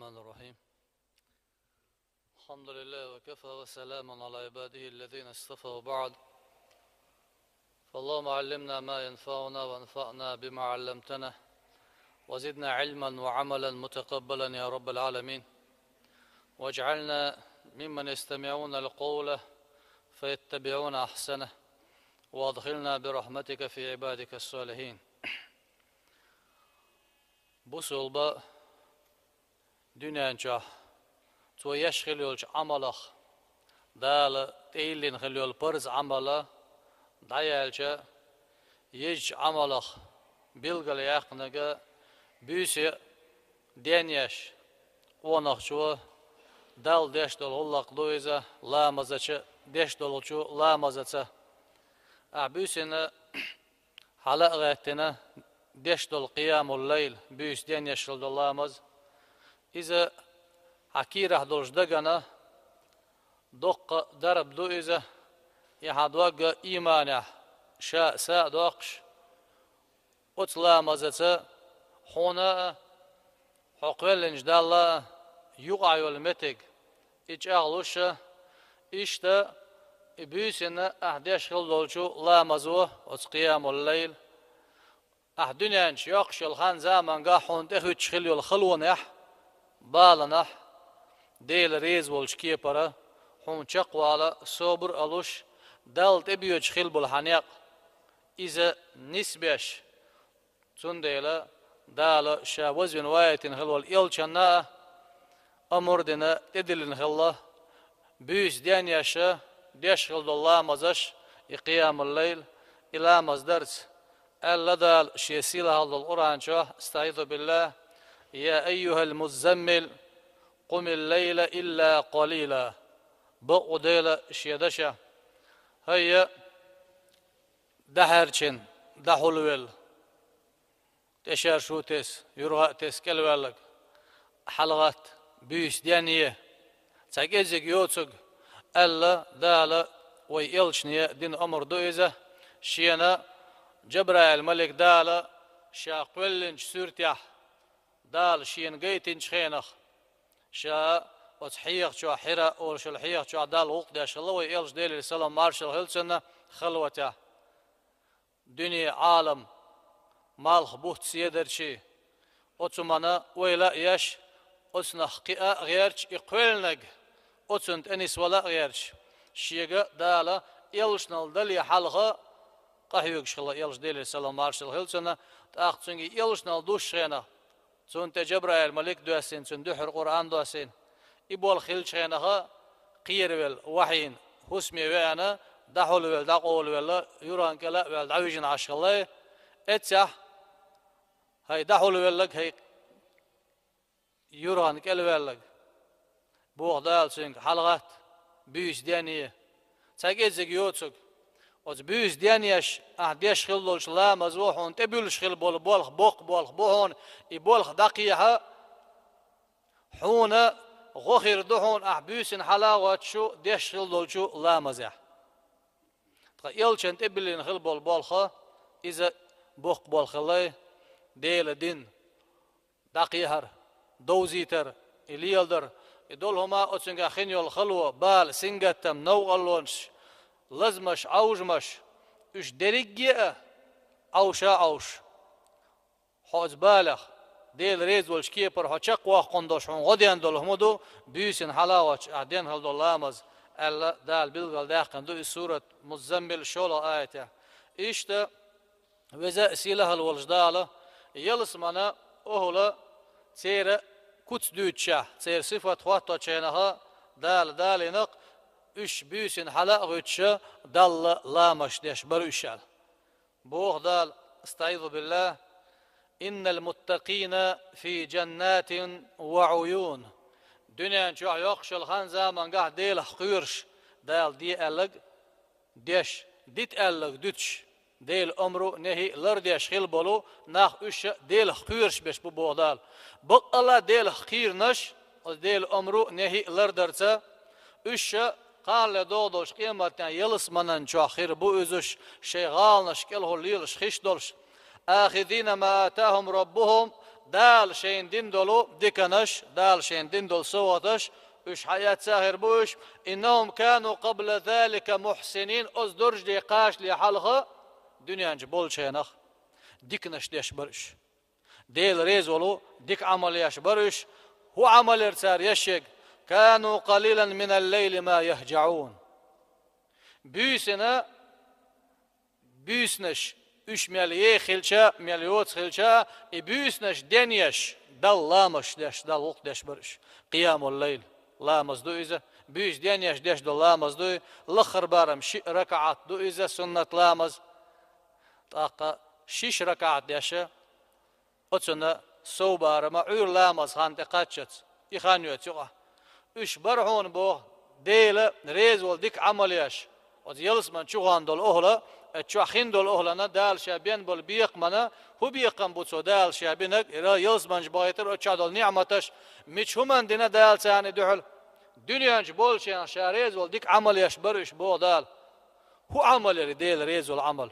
الرحمن الرحيم. الحمد لله وكفى وسلام على عباده الذين اصطفى وبعد. فاللهم علمنا ما ينفعنا وانفعنا بما علمتنا وزدنا علما وعملا متقبلا يا رب العالمين، واجعلنا ممن يستمعون القول فيتبعون أحسنه وادخلنا برحمتك في عبادك الصالحين. Bu solba dünyanca tu yaşılıyor amalak dağlı değilin hılıyor pırz amala dayalca yej amalak bilgili yakınıga büyüse denyaş onakçu dal deş dol hullak doyza lamazaçı deş doluçu lamazaça büyüsene hala gayetine deş dol qiyamul leyl büyüs denyaş dolamaz إذا حكيره دولش دقنا دق درب دو إذا يحد وقع إيمانه شاء ساء دوقش أطلا مزتا حونا حقوالنج دالا يقعيو المتق إج أغلوش إشتا إبيسنا أحداش خل دولشو لا مزوه قيام الليل أحدنانش يقش الخان زامن قاحون تخوش خليو الخلونح بالنح ديل ريز والشكيه برا حون شقوالا صبر ألوش دال تبيوش خيل بالحنيق إذا نسبش تنديلا دال شاوز ونواية خلو الإلشنا أمردنا تدلن خلا بيس ديانياشا ديش خلد الله مزش قيام الليل إلى مزدرس ألا دال شيسيلا هذا القرآن شاه استعيذ بالله يا أيها المزمل قم الليل إلا قليلا بقديل شيدشا هيا دهرچن دحولويل تشار شوتس يرغى تسكلوالك حلقات بيس ديانية تاكيزك يوتسك ألا دالا ويلشنية دين أمر دويزة شينا جبرائيل الملك دالا شاقولنج سورتيح دال شين قيتين شخينخ شا وتحيق شو حرا أول شو الحيق شو دال وقت داش الله ويلش ديل السلام مارشال هيلسون خلوته دنيا عالم مال خبوت سيدر شي أتمنى ويلا يش أتنا حقيقة غيرش يقولنج أتنت أنيس ولا غيرش شيء دالا يلش نالدلي حلقة قهيوك شلا يلش ديل السلام مارشال هيلسون تأخذني يلش نالدوش شينا سنت جبرائيل ملك دوسين سن دحر قرآن دوسين إبول خيل شينها قير وحين حسمي وأنا دحول دقول ولا يران كلا ولا دعوجن عشقله اتسح هاي دحول ولا هاي يران كلا ولا بوغدال سن حلقات بيس ديانية تاجزك يوتسك وز بيس ديانيش أحديش خلولش لا مزوحون تبيلش خل بولخ بولخ بوهون يبولخ دقيقة حونا غخير دهون أحبيس حلاوة شو ديش خلولشو لا مزح يلشن تبيلين خل بولخ إذا بولخ الله ديل دين دقيقة دوزيتر إليالدر يدولهما أتسنغ خنيول خلوة بال سنغتم نو اللونش لازمش أوجمش إيش درجة أوشا أوش حوز بالغ ديل ريز والشكيه پر حشق واقندوش عن غديان دولهمدو بيسن حلاوة عدين هل دولامز ألا دال بيلغال داخن دو سورة مزمل شولا آيته إيشتا وزا سيلة الولجدالة يلسمنا أهلا سير كتس دوتشا سير صفة خواتو چينها دال نق üç büyüsün hala güçü dalla lamaş deş bar üşal. Bu dal estaizu billah innel muttaqina fi cennetin ve uyun. Dünyan çok yokşul han zaman gah değil hqırş dal di elg deş dit elg düç değil ömrü nehi lar deş xil bolu nah üç değil hqırş beş bu dal. Bu Allah değil hqirnaş o değil ömrü nehi lar derse üç قال دودوش قيمتنا يلس منن جاخير بو ازش شيغال نشكله ليلش خيش دولش آخذين ما آتاهم ربهم dal şeyin din dolu dikanış, dal şeyin din dolu soğutış, üç hayat sahir bu iş. İnnahum kanu qabla zalika muhsinin. Oz durjdi qaşli halğı dünyancı bol şeynak. Diknış deş barış. Değil rez olu dik amal yaş barış. Hu amal ersar yaşık. Kanu qalilan minel leyli ma yehca'un. Büyüsene büyüsneş. Üç meliye xilça, meliyot xilça. Büyüsneş denyeş. Dallamış deş, dalluk deş barış. Qiyamul leyl. Lamaz du ize. Büyüs denyeş deş do lamaz du. Lakhır barım şi rakaat du ize sünnet lamaz. Taqa şiş rakaat deşe. Otsuna sobarama ür lamaz hante kaçet. İxaniyot yuqa. Üç barhun bu değil rez ol dik amal yaş. O yalısman çuğan dol ohla. Çuğin dol ohlana dal şabiyen bol biyakmana. Hu biyakam bu so dal şabinek. İra yalısman baytır o çadol ni'mataş. Miçhuman dine dal sani duhul. Dünyancı bol şeyan şarez ol dik amal yaş barış bu dal. Hu amalleri değil rez ol amal.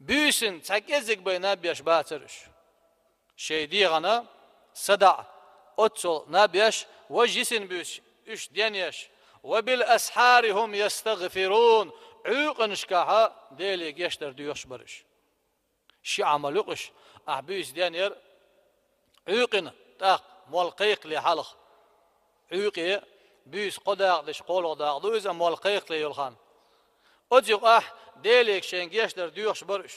Büyüsün çekezlik bayna biyaş batırış. Şey diyana sada otsol nabiyaş ve cisin büyüs üç denyaş ve bil asharihum yestagfirun uyqın şkaha deli geçler diyoş barış. Şi amaluqış büyüs denyer uyqın taq molqayq li halq uyqi büyüs qodaq diş qolqdaq duyza molqayq li yulxan. Ocuq deli geçler diyoş barış.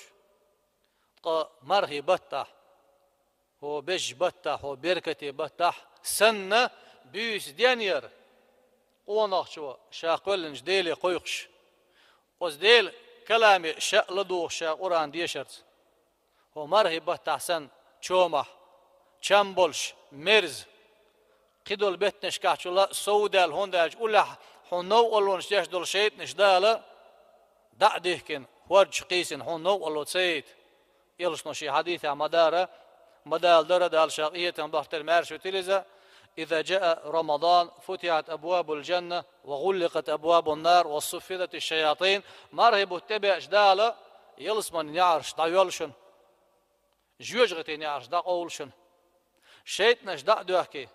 Marhibatta هو بج بطح هو بركتي بطح سنة بيس دينير قوناخ شو شاقولنج ديلي قويقش وز ديل كلامي شاق لدوخ شاق قران ديشرت هو مرهي بطح سن چومح چمبولش مرز قدول بتنش كحشو لا سودال هونداج ولا حنو قولونش ديش دول شيت نش دالا دع ديهكن ورج قيسن حنو قولو تسيت يلش نوشي حديث عمدارة مدال درة دال شاقية بحتر مارش وتلزة إذا جاء رمضان فتحت أبواب الجنة وغلقت أبواب النار وصفدت الشياطين مرهب تبع جدالة يلسمن يعرش دا يولشن جوجغتين يعرش دا قولشن شيطنش دا دوحكي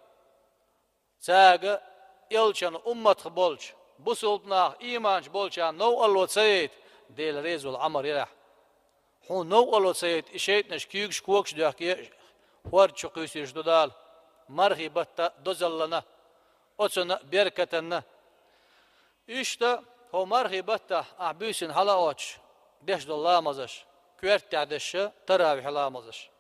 تاق يلشن أمت بولش بسلطنا إيمانش بولشان نو الله تسيد ديل ريزو العمر يرح هون نو الله تسيد شيطنش كيوكش كوكش دوحكي ورد شقيسيش دودال مرهي بطا دوزلنا اوتسنا بركتنا İşte o marhibata ahbüsün hala oç deş dollamazış küert ta'deşe taravih halamazış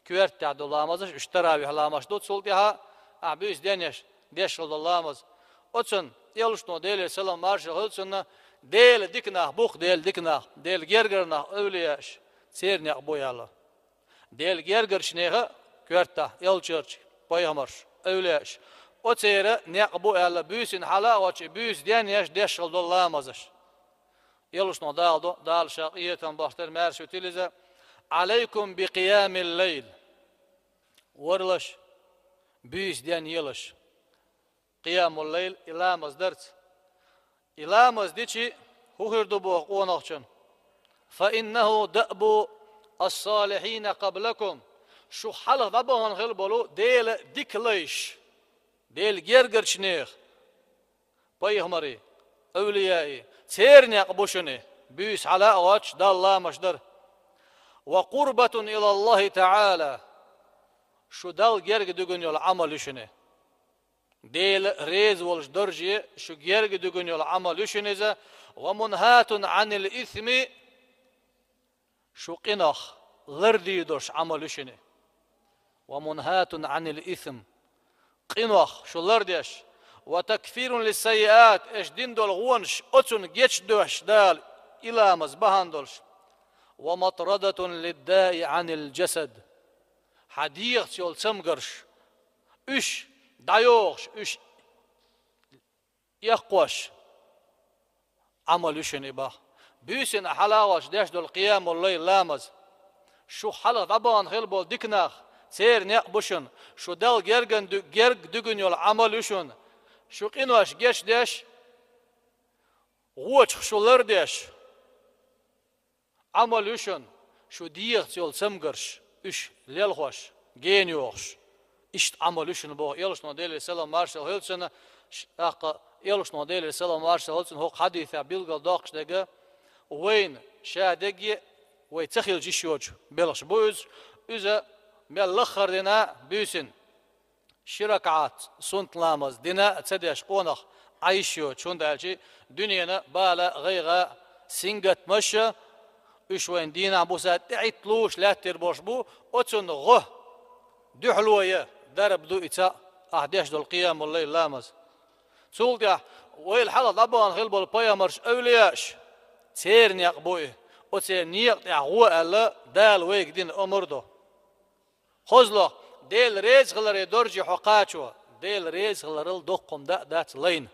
küert ta dollamazış üç taravih halamaz dot sol diha ahbüs deneş deş dollamaz otsun yalışno dele selam marşı hılsınna del dikna buq del dikna del gergerna övliyaş serne boyalı del gergerşnehe küert ta yalçırç payamar övliyaş o çeyre ne bu elle büyüsün hala o çe büyüs diyen yaş deş dollamazış. Yalışno dal şaqiyeten başlar merş utilize aleykum bi qiyamil leyl. Varlaş büyüs diyen yalış. Qiyamul leyl ilamaz dert. İlamaz diçi huhirdu bu qonaqçın. Fa innehu da'bu as-salihin qablakum. Şu halı da bu hanğıl bolu değil dikleş. Del gergerçneh paygamberi evliyayı ternek boşunu büyüs hala ağaç dallamışdır ve qurbetun ilallahi teala şu dal gergi dügün yol amal işini del rez olş dörci şu gergi dügün yol amal işinize ve munhatun anil ismi şu qinah lırdi doş amal işini ve munhatun anil ism قنوخ شولر ديش وتكفير للسيئات اش دين دول غونش اتون جيش دوش دال الى مزبهان دولش ومطردة للداء عن الجسد حديق يول سمغرش اش دايوخش اش يقوش عمل يشني با بيسن حلاوش ديش دول قيام الليل لامز شو حلق طبعا خلبول ديكناخ سير نقبشن شو دل جرجن جرج دجن يول عمل يشون شو قنواش جيش ديش غوش شولر ديش عمل يشون شو ديخ يول سمجرش إيش ليل خوش جين يوخش إشت عمل إشون بو يلش نوديل السلام مارشال هيلسون أق يلش نوديل السلام مارشال هيلسون هو حديث بيلقى داقش دقة وين شادقي ويتخيل جيشوج بلش بوز إذا ملخر دنا بيسن شركات سنت لامز دنا تصدق قونخ عايشو شون دالشي دنيانا بالا غيغا سنجت مشى إيش وين دينا بوسات تعيطلوش لا تربوش بو أتون غه دحلوية درب دو إتا أحداش دول قيام الليل لامز سولتيا ويل حلا طبعا غلب البيامرش أولياش تيرني أقبوي أتيرني هو ألا دال ويك دين أمردو خزلو ديل ريز غلري درجي حقاتشو ديل ريز غلرل دقم دات لين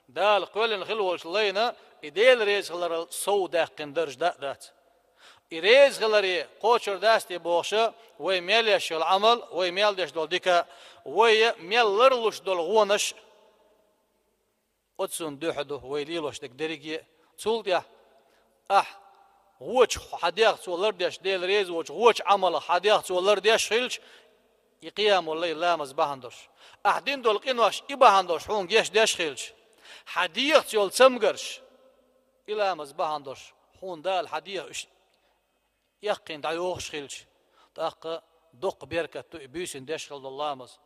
دال قولن خلوش لينا إديل ريز غلرل سو داقن درج دات إريز غلري قوشر داستي بوشة وي ميليش العمل وي ميلدش دول ديكا وي ميلرلوش دول غونش أتسون دوحدو وي ليلوش دك دريجي تولديا ووش حديق تولرديش ديل ريز ووش عمل حديق تولرديش خيلش يقيام الليل لامز بهندوش دين دول قنوش إبهندوش هون جيش ديش خيلش حديق تول تمقرش إلامز بهندوش هون دال حديق يقين دعيوخش خيلش تاق دق بيركة بيسن ديش خلد اللامز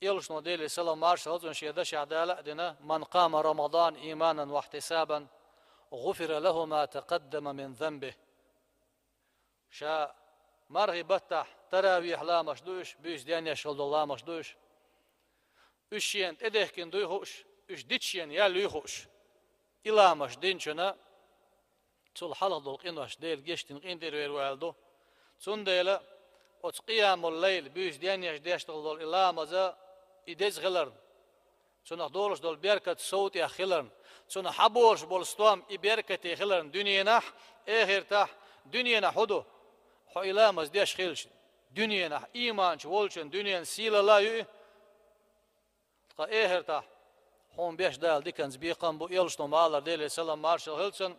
يلش نوديلي سلام مارش هزون شيدش عدالة دينا من قام رمضان إيمانا واحتسابا غفر له ما تقدم من ذنبه شا مرغي بتح تراويح لا مشدوش بيش ديانيا شلد الله مشدوش اشين تدهكين دويخوش اش ديتشين يالو يخوش إلا مش دينشنا تول حلق دول قينوش ديل جيشتين قين دير ويروالدو تون ديلا وت قيام الليل بيش ديانياش ديشتغل دول إلا مزا إديز غلرن تون دولش دول بيركة صوتي خلرن تون حبورش بولستوام إبيركة خلرن دنيا نح إخير تح دنيا نحدو حو إلا مز ديش خيلش دنيا نح إيمانش ولشن دنيا سيلا لا يؤي تقا إخير تح هون بيش دال ديكنز بيقام بو يلشنو مالر ديلي سلام مارشال هيلسون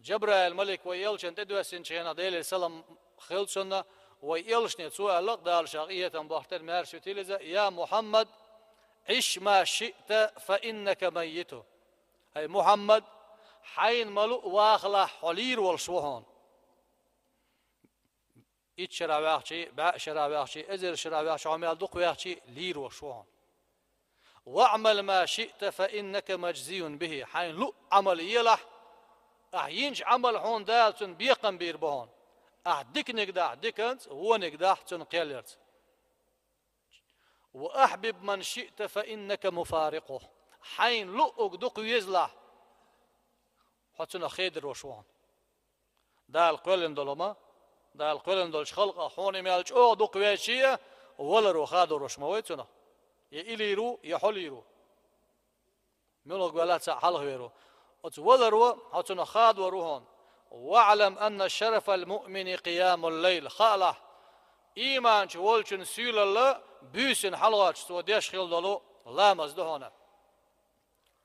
جبرائيل الملك ويلشن تدوسن شينا ديلي سلام هيلسون ويلشن تسوى اللق دال شاقية بحتر مارشو تيليزا يا محمد عش ما شئت فإنك ميت هاي محمد حين ملو واخلا حلير والشوهون إيت شراوياخشي باء شراوياخشي إزر شراوياخشي عميال دوق وياخشي لير والشوهون واعمل ما شئت فإنك مجزي به حين لو عمل يلح ينج عمل هون دالتن بيقن بير بهون ديك نقدح ديكنت هو نقدح تنقيلرت وأحبب من شئت فإنك مفارقه حين لو أقدق يزلح حتنا خيدر وشوان دال قولن دولما دال قولن دولش خلقه هون مالج أقدق ويشيه ولا رو خادر وشمويتنا يإليرو يحليرو ملو قالت سأحله ويرو وتولرو حتنا خاد وروهون واعلم أن شرف المؤمن قيام الليل خاله إيمان شوالشن سيل الله بيسن حلوات سو ديش خيل دولو لامز دهونا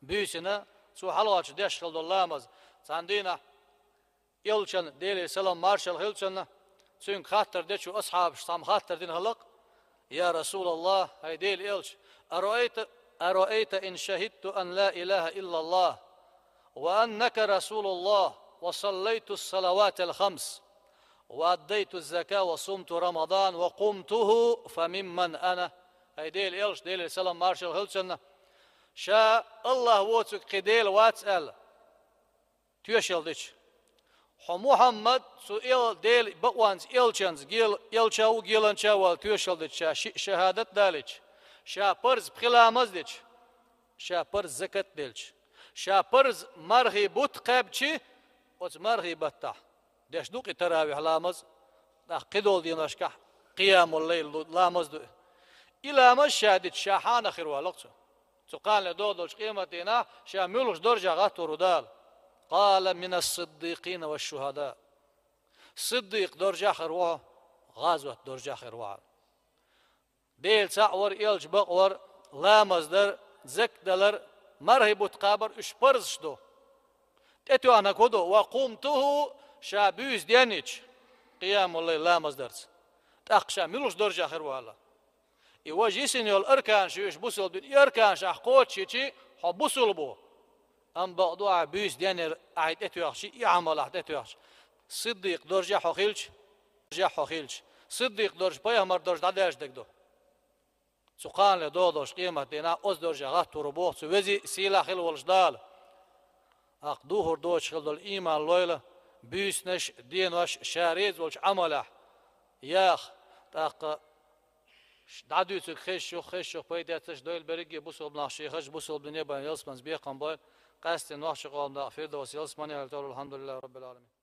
بيسنا سو حلوات ديش خيل دولو لامز ساندينا يلشن ديلي سلام مارشال هيلشن سين خاطر ديشو أصحاب سام خاطر دين هلق يا رسول الله هاي ديل إلش أرأيت إن شهدت أن لا إله إلا الله وأنك رسول الله وصليت الصلوات الخمس وأديت الزكاة وصمت رمضان وقمته فممن أنا هاي ديل إلش ديل سلام مارشال هيلسون شاء الله واتك قديل واتسأل تيشل ديش حو محمد سؤال ديل بقوانز إلشنز جيل إلشاو جيلن شاوال تيشل ديش شهادة داليش شا برز بخلامز ديش شا برز زكاة ديلش شا برز مرغي بوت قابشي وت مرغي بتح ديش دوقي تراويح لامز قدول ديناشكح قيام الليل لامز دو إلى مش شادت شاحان خير والقصه تقال لدودوش قيمتنا شاملوش درجة غاتو دال قال من الصديقين والشهداء صديق درجة خير غازوة درجة خير ديل سعور إلج بقور لامز در زك دلر مرهب تقابر اشبرز دو تتو أنا كدو وقومته شابوز ديانيش قيام الليل لا مصدرت تأقشى ملوش درجة آخر والله يواجيسن يول أركان شوش بوصل بين أركان شاح قوت شيء حبوصل بو أم بعضوا بيس ديانر عيد أتوياخش يعمل عيد أتوياخش صديق درجة حخيلش درجة حخيلش صديق درجة بيامر درجة عداش دكدو سقان لدودوش قيمة دينا أوز درجة غات تربوه سوزي سيلا خيل والجدال أقدوه دوش خيل دول إيمان لويلة بيسنش دينوش شاريز والش عمله ياخ تاق دعدوتك خشو بيداتش دويل بريجي بوصل بناشي خش بوصل بنيبان يلسمنز بيقام باي قاستن وحش قام دا فيردا وسيلسماني الحمد لله رب العالمين